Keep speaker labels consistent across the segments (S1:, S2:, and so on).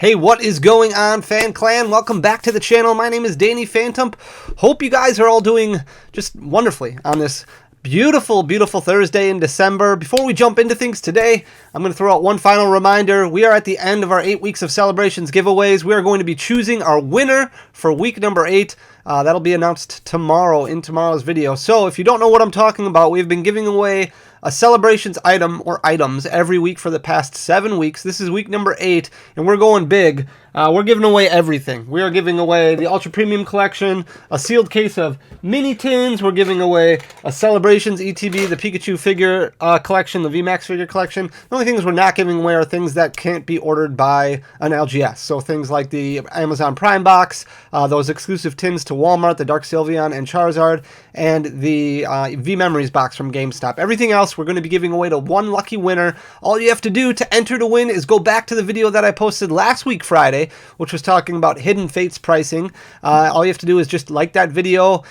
S1: Hey, what is going on, Fan Clan? Welcome back to the channel. My name is Danny Phantom. Hope you guys are all doing just wonderfully on this beautiful, beautiful Thursday in December. Before we jump into things today, I'm going to throw out one final reminder. We are at the end of our 8 weeks of celebrations giveaways. We are going to be choosing our winner for week number 8. That'll be announced tomorrow in tomorrow's video. So if you don't know what I'm talking about, we've been giving away a celebrations item or items every week for the past 7 weeks. This is week number 8, and we're going big. We're giving away everything. We are giving away the Ultra Premium Collection, a sealed case of mini tins. We're giving away a Celebrations ETB, the Pikachu figure collection, the VMAX figure collection. The only things we're not giving away are things that can't be ordered by an LGS. So things like the Amazon Prime box, those exclusive tins to Walmart, the Dark Sylveon and Charizard, and the V-Memories box from GameStop. Everything else we're going to be giving away to one lucky winner. All you have to do to enter to win is go back to the video that I posted last week Friday, which was talking about Hidden Fates pricing. All you have to do is just like that video,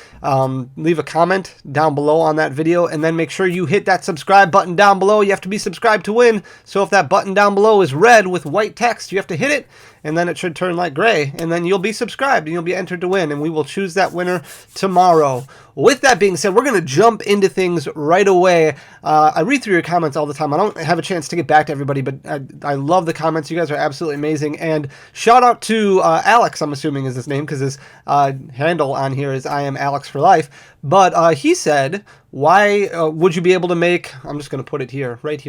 S1: leave a comment down below on that video, and then make sure you hit that subscribe button down below. You have to be subscribed to win. So if that button down below is red with white text, you have to hit it, and then it should turn like gray, and then you'll be subscribed and you'll be entered to win, and we will choose that winner tomorrow. With that being said, we're going to jump into things right away. I read through your comments all the time. I don't have a chance to get back to everybody, but I love the comments. You guys are absolutely amazing. And shout out to Alex, I'm assuming is his name, because his handle on here is I am Alex for life. But he said, why would you be able to make, I'm just going to put it here, right?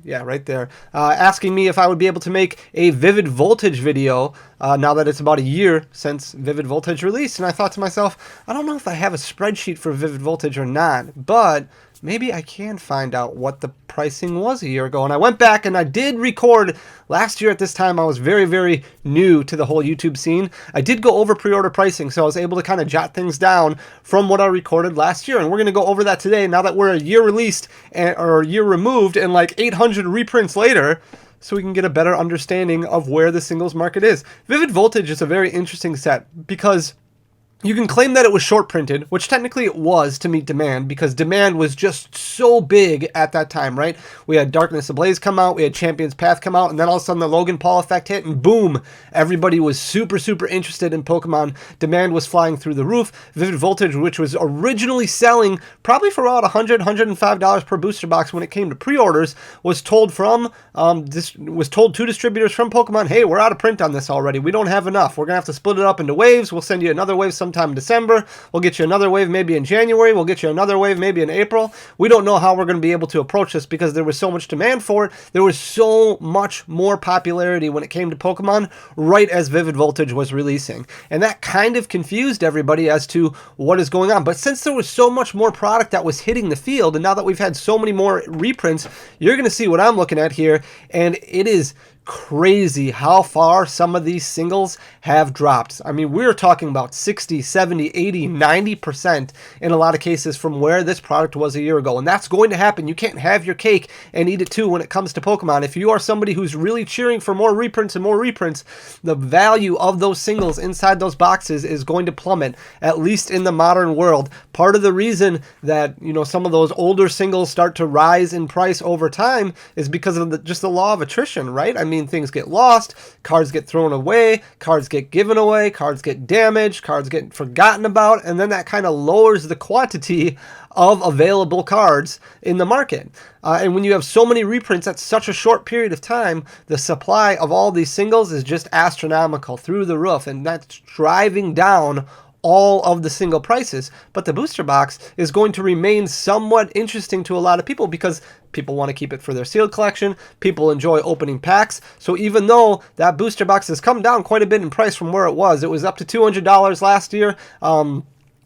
S1: Yeah, right there. Asking me if I would be able to make a Vivid Voltage video now that it's about a year since Vivid Voltage released. And I thought to myself, I don't know if I have a spreadsheet for Vivid Voltage or not, but maybe I can find out what the pricing was a year ago. And I went back and I did record last year at this time. I was very, very new to the whole YouTube scene. I did go over pre-order pricing, so I was able to kind of jot things down from what I recorded last year. And we're going to go over that today now that we're a year released or a year removed and like 800 reprints later, so we can get a better understanding of where the singles market is. Vivid Voltage is a very interesting set because you can claim that it was short printed, which technically it was to meet demand, because demand was just so big at that time, right? We had Darkness Ablaze come out, we had Champion's Path come out, and then all of a sudden the Logan Paul effect hit, and boom, everybody was super, super interested in Pokemon. Demand was flying through the roof. Vivid Voltage, which was originally selling probably for about $100, $105 per booster box when it came to pre-orders, was told to distributors from Pokemon, hey, we're out of print on this already. We don't have enough. We're going to have to split it up into waves. We'll send you another wave sometime in December. We'll get you another wave maybe in January. We'll get you another wave maybe in April. We don't know how we're going to be able to approach this because there was so much demand for it. There was so much more popularity when it came to Pokemon right as Vivid Voltage was releasing. And that kind of confused everybody as to what is going on. But since there was so much more product that was hitting the field, and now that we've had so many more reprints, you're going to see what I'm looking at here, and it is crazy how far some of these singles have dropped. I mean, we're talking about 60, 70, 80, 90% in a lot of cases from where this product was a year ago. And that's going to happen. You can't have your cake and eat it too when it comes to Pokemon. If you are somebody who's really cheering for more reprints and more reprints, the value of those singles inside those boxes is going to plummet, at least in the modern world. Part of the reason that, you know, some of those older singles start to rise in price over time is because of just the law of attrition, right? I mean, things get lost, cards get thrown away, cards get given away, cards get damaged, cards get forgotten about, and then that kind of lowers the quantity of available cards in the market. And when you have so many reprints at such a short period of time, the supply of all these singles is just astronomical, through the roof, and that's driving down all of the single prices. But the booster box is going to remain somewhat interesting to a lot of people because people want to keep it for their sealed collection. People enjoy opening packs. So even though that booster box has come down quite a bit in price from where it was up to $200 last year.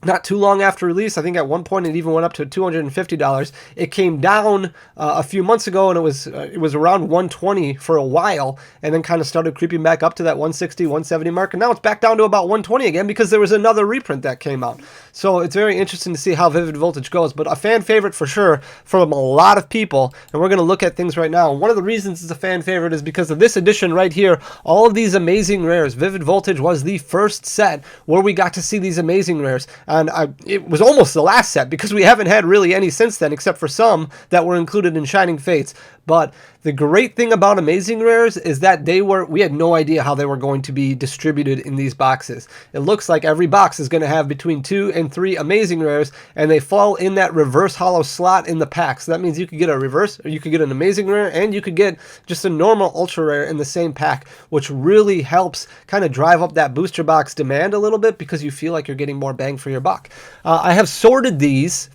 S1: Not too long after release. I think at one point it even went up to $250. It came down a few months ago, and it was around $120 for a while, and then kind of started creeping back up to that $160, $170 mark, and now it's back down to about $120 again because there was another reprint that came out. So it's very interesting to see how Vivid Voltage goes, but a fan favorite for sure from a lot of people, and we're going to look at things right now. And one of the reasons it's a fan favorite is because of this edition right here. All of these amazing rares. Vivid Voltage was the first set where we got to see these amazing rares. And it was almost the last set because we haven't had really any since then except for some that were included in Shining Fates. But the great thing about Amazing Rares is that we had no idea how they were going to be distributed in these boxes. It looks like every box is going to have between 2 and 3 Amazing Rares, and they fall in that reverse hollow slot in the pack. So that means you could get a reverse, or you could get an Amazing Rare, and you could get just a normal Ultra Rare in the same pack, which really helps kind of drive up that booster box demand a little bit because you feel like you're getting more bang for your buck. I have sorted these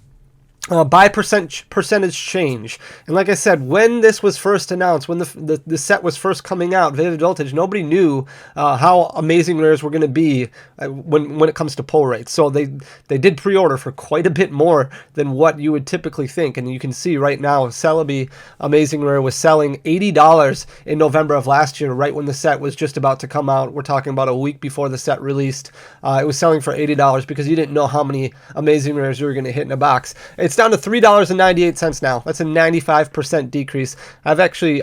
S1: by percentage change. And like I said, when this was first announced, when the set was first coming out, Vivid Voltage, nobody knew how Amazing Rares were going to be when it comes to pull rates. So they did pre-order for quite a bit more than what you would typically think. And you can see right now, Celebi Amazing Rare was selling $80 in November of last year, right when the set was just about to come out. We're talking about a week before the set released. It was selling for $80 because you didn't know how many Amazing Rares you were going to hit in a box. It's down to $3.98 now. That's a 95% decrease. I've actually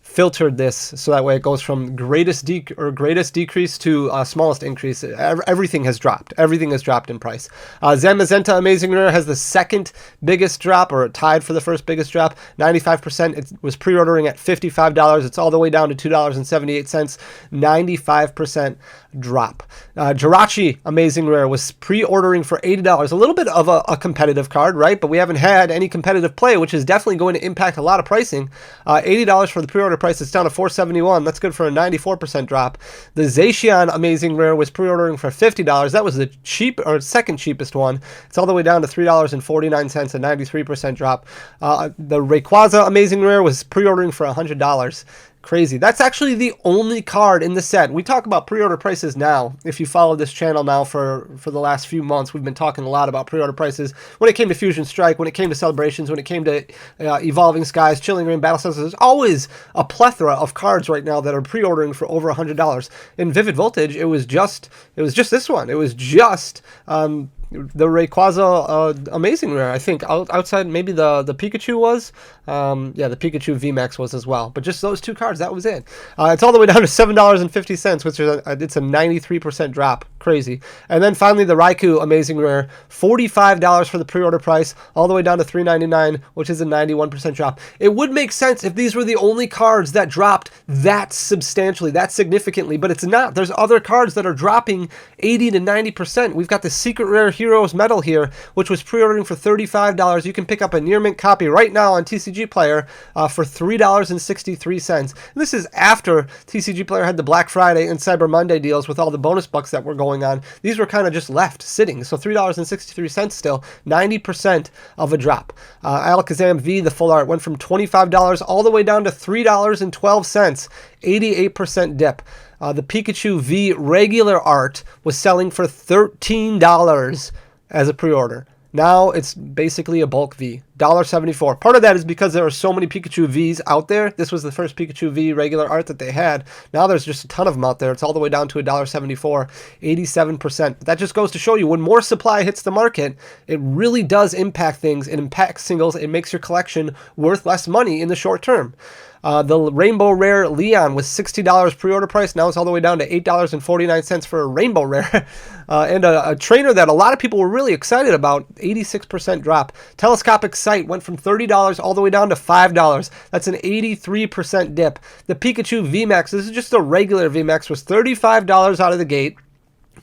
S1: filtered this so that way it goes from greatest decrease to smallest increase. Everything has dropped. Everything has dropped in price. Zamazenta Amazing Rare has the second biggest drop, or tied for the first biggest drop. 95%. It was pre-ordering at $55. It's all the way down to $2.78. 95% drop. Jirachi Amazing Rare was pre-ordering for $80. A little bit of a competitive card, right? But we haven't had any competitive play, which is definitely going to impact a lot of pricing. $80 for the pre-order price. It's down to $471. That's good for a 94% drop. The Zacian Amazing Rare was pre-ordering for $50. That was the second cheapest one. It's all the way down to $3.49, a 93% drop. The Rayquaza Amazing Rare was pre-ordering for $100. Crazy. That's actually the only card in the set. We talk about pre-order prices now. If you follow this channel now for the last few months, we've been talking a lot about pre-order prices. When it came to Fusion Strike, when it came to Celebrations, when it came to Evolving Skies, Chilling Reign, Battle Styles, there's always a plethora of cards right now that are pre-ordering for over $100. In Vivid Voltage, it was just this one. It was just the Rayquaza Amazing Rare, I think. Outside, maybe the Pikachu was. Yeah, the Pikachu VMAX was as well. But just those two cards, that was it. It's all the way down to $7.50, which is it's a 93% drop. Crazy. And then finally, the Raikou Amazing Rare, $45 for the pre-order price, all the way down to $3.99, which is a 91% drop. It would make sense if these were the only cards that dropped that substantially, that significantly, but it's not. There's other cards that are dropping 80 to 90%. We've got the Secret Rare Heroes Medal here, which was pre-ordering for $35. You can pick up a near mint copy right now on TCG Player for $3.63. This is after TCG Player had the Black Friday and Cyber Monday deals with all the bonus bucks that were going on. These were kind of just left sitting. So $3.63 still, 90% of a drop. Alakazam V, the full art, went from $25 all the way down to $3.12, 88% dip. The Pikachu V regular art was selling for $13 as a pre-order. Now it's basically a bulk V, $1.74. Part of that is because there are so many Pikachu Vs out there. This was the first Pikachu V regular art that they had. Now there's just a ton of them out there. It's all the way down to $1.74, 87%. That just goes to show you when more supply hits the market, it really does impact things. It impacts singles. It makes your collection worth less money in the short term. The Rainbow Rare Leon was $60 pre-order price. Now it's all the way down to $8.49 for a Rainbow Rare. And a trainer that a lot of people were really excited about, 86% drop. Telescopic Sight went from $30 all the way down to $5. That's an 83% dip. The Pikachu VMAX, this is just a regular VMAX, was $35 out of the gate,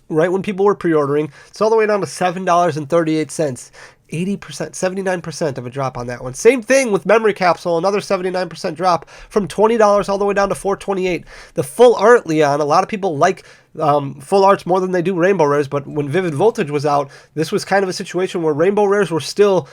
S1: right when people were pre-ordering. It's all the way down to $7.38. 80%, 79% of a drop on that one. Same thing with Memory Capsule, another 79% drop from $20 all the way down to $4.28. The Full Art Leon, a lot of people like full arts more than they do Rainbow Rares, but when Vivid Voltage was out, this was kind of a situation where Rainbow Rares were still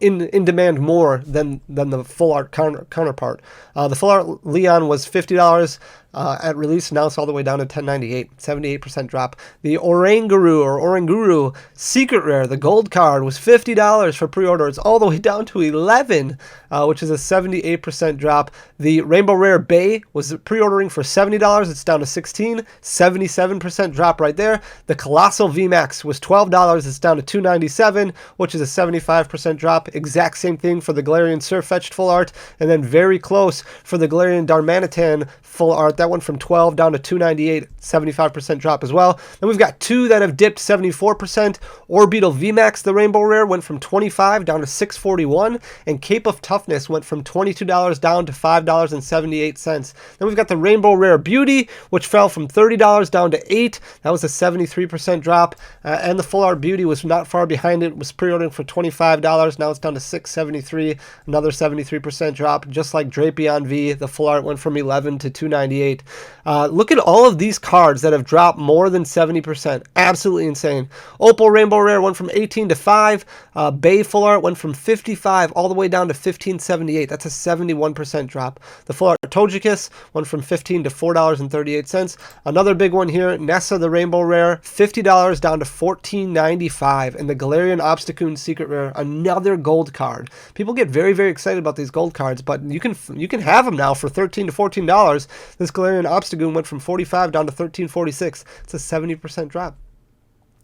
S1: in demand more than the full art counterpart. The Full Art Leon was $50 at release. Now it's all the way down to $10.98, 78% drop. The Oranguru Secret Rare, the gold card, was $50 for pre-order. It's all the way down to $11, which is a 78% drop. The Rainbow Rare Bay was pre-ordering for $70. It's down to $16, 77% 77% drop right there. The Colossal VMAX was $12. It's down to $2.97, which is a 75% drop. Exact same thing for the Galarian Surfetched full art, and then very close for the Galarian Darmanitan full art. That went from $12 down to $2.98, 75% drop as well. Then we've got two that have dipped 74%. Orbeetle VMAX, the Rainbow Rare, went from $25 down to $6.41, and Cape of Toughness went from $22 down to $5.78. Then we've got the Rainbow Rare Beauty, which fell from $30 down to $8. That was a 73% drop, and the Full Art Beauty was not far behind it. It was pre-ordering for $25. Now it's down to $6.73, another 73% drop. Just like Drapion V, the Full Art went from $11 to $2.98. Look at all of these cards that have dropped more than 70%. Absolutely insane. Opal Rainbow Rare went from 18 to 5. Bay Full Art went from 55 all the way down to 15.78. That's a 71% drop. The Full Art Togekiss went from $15 to $4.38. Another big one here, Nessa the Rainbow Rare, $50 down to $14.95. And the Galarian Obstacoon Secret Rare, another gold card. People get very, very excited about these gold cards, but you can have them now for $13 to $14. This Galarian Obstagoon went from $45 down to $13.46. It's a 70% drop.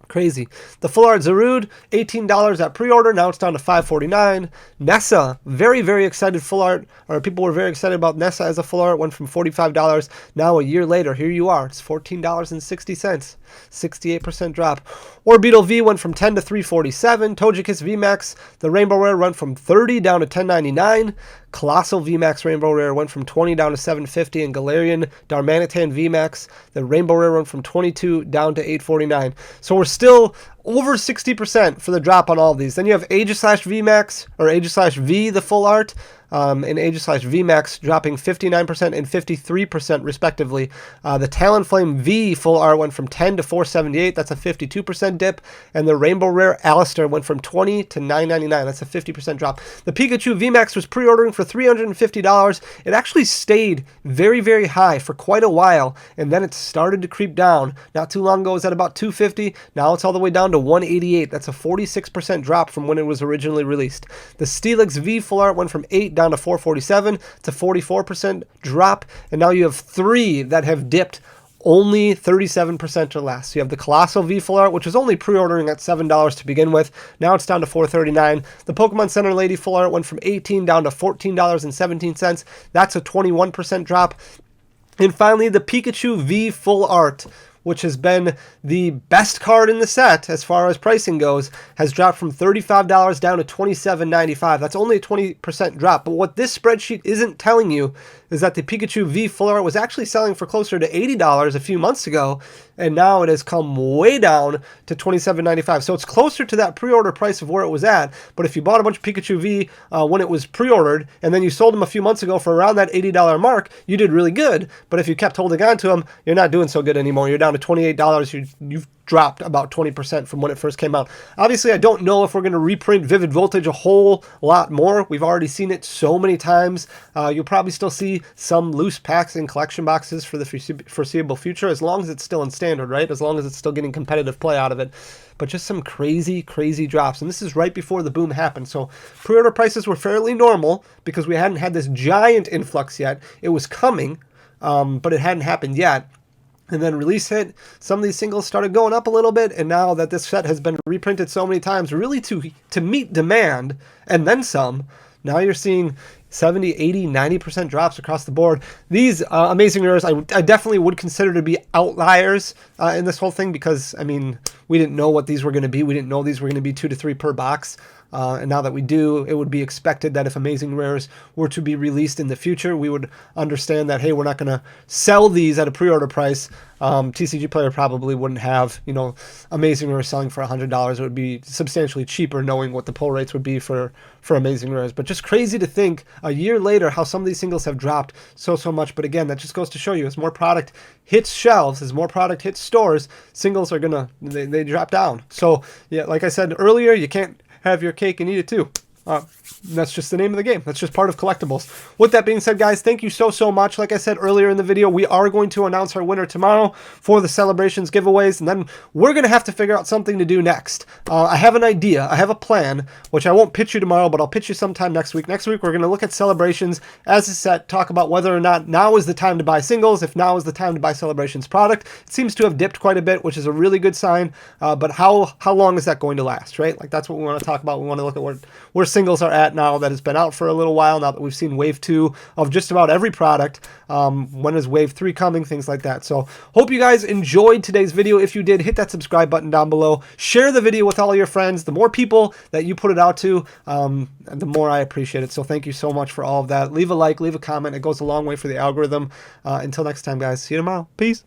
S1: Crazy. The Full Art Zarude, $18 at pre-order. Now it's down to $5.49. Nessa, very, very excited full art, or people were very excited about Nessa as a full art, went from $45. Now a year later, here you are. It's $14.60. 68% drop. Orbeetle V went from $10 to $3.47. Togekiss VMAX, the Rainbow Rare, went from $30 down to $10.99. Colossal VMAX Rainbow Rare went from $20 down to $7.50, and Galarian Darmanitan VMAX, the Rainbow Rare, went from $22 down to $8.49. So we're still over 60% for the drop on all of these. Then you have Aegislash VMAX, or Aegislash V, the full art, and Aegislash VMAX dropping 59% and 53% respectively. The Talonflame V full art went from $10 to $4.78. That's a 52% dip. And the Rainbow Rare Alistair went from $20 to $9.99. That's a 50% drop. The Pikachu VMAX was pre-ordering for $350. It actually stayed very, very high for quite a while, and then it started to creep down. Not too long ago, it was at about $250. Now it's all the way down to $188. That's a 46% drop from when it was originally released. The Steelix V full art went from $8 down to $4.47. It's a 44% drop, and now you have three that have dipped only 37% or less. So you have the Colossal V full art, which was only pre-ordering at $7 to begin with. Now it's down to $4.39. The Pokemon Center Lady full art went from $18 down to $14.17. That's a 21% drop. And finally, the Pikachu V full art, which has been the best card in the set as far as pricing goes, has dropped from $35 down to $27.95. That's only a 20% drop. But what this spreadsheet isn't telling you is that the Pikachu V full art was actually selling for closer to $80 a few months ago, and now it has come way down to $27.95. So it's closer to that pre-order price of where it was at. But if you bought a bunch of Pikachu V when it was pre-ordered, and then you sold them a few months ago for around that $80 mark, you did really good. But if you kept holding on to them, you're not doing so good anymore. You're down to $28. You've dropped about 20% from when it first came out. Obviously, I don't know if we're going to reprint Vivid Voltage a whole lot more. We've already seen it so many times. You'll probably still see some loose packs in collection boxes for the foreseeable future, as long as it's still in standard, right? As long as it's still getting competitive play out of it. But just some crazy, crazy drops. And this is right before the boom happened. So pre-order prices were fairly normal because we hadn't had this giant influx yet. It was coming, but it hadn't happened yet. And then release hit, some of these singles started going up a little bit, and now that this set has been reprinted so many times, really to meet demand, and then some, now you're seeing 70, 80, 90% drops across the board. These Amazing Rares, I definitely would consider to be outliers in this whole thing, because, I mean, we didn't know what these were going to be. We didn't know these were going to be 2 to 3 per box. And now that we do, it would be expected that if Amazing Rares were to be released in the future, we would understand that, hey, we're not going to sell these at a pre-order price. TCG Player probably wouldn't have, Amazing Rares selling for $100. It would be substantially cheaper, knowing what the pull rates would be for Amazing Rares. But just crazy to think a year later how some of these singles have dropped so much. But again, that just goes to show you, as more product hits shelves, as more product hits stores, singles are they drop down. So yeah, like I said earlier, you can't have your cake and eat it too. That's just the name of the game. That's just part of collectibles. With that being said, guys, thank you so much. Like I said earlier in the video, we are going to announce our winner tomorrow for the Celebrations giveaways, and then we're going to have to figure out something to do next. I have an idea. I have a plan, which I won't pitch you tomorrow, but I'll pitch you sometime next week. Next week, we're going to look at Celebrations as a set, talk about whether or not now is the time to buy singles, if now is the time to buy Celebrations product. It seems to have dipped quite a bit, which is a really good sign, but how long is that going to last, right? Like, that's what we want to talk about. We want to look at where singles are at now that has been out for a little while, now that we've seen wave 2 of just about every product. When is wave 3 coming, things like that. So hope you guys enjoyed today's video. If you did, hit that subscribe button down below, share the video with all your friends. The more people that you put it out to, the more I appreciate it. So thank you so much for all of that. Leave a like, leave a comment. It goes a long way for the algorithm. Until next time, guys, see you tomorrow. Peace.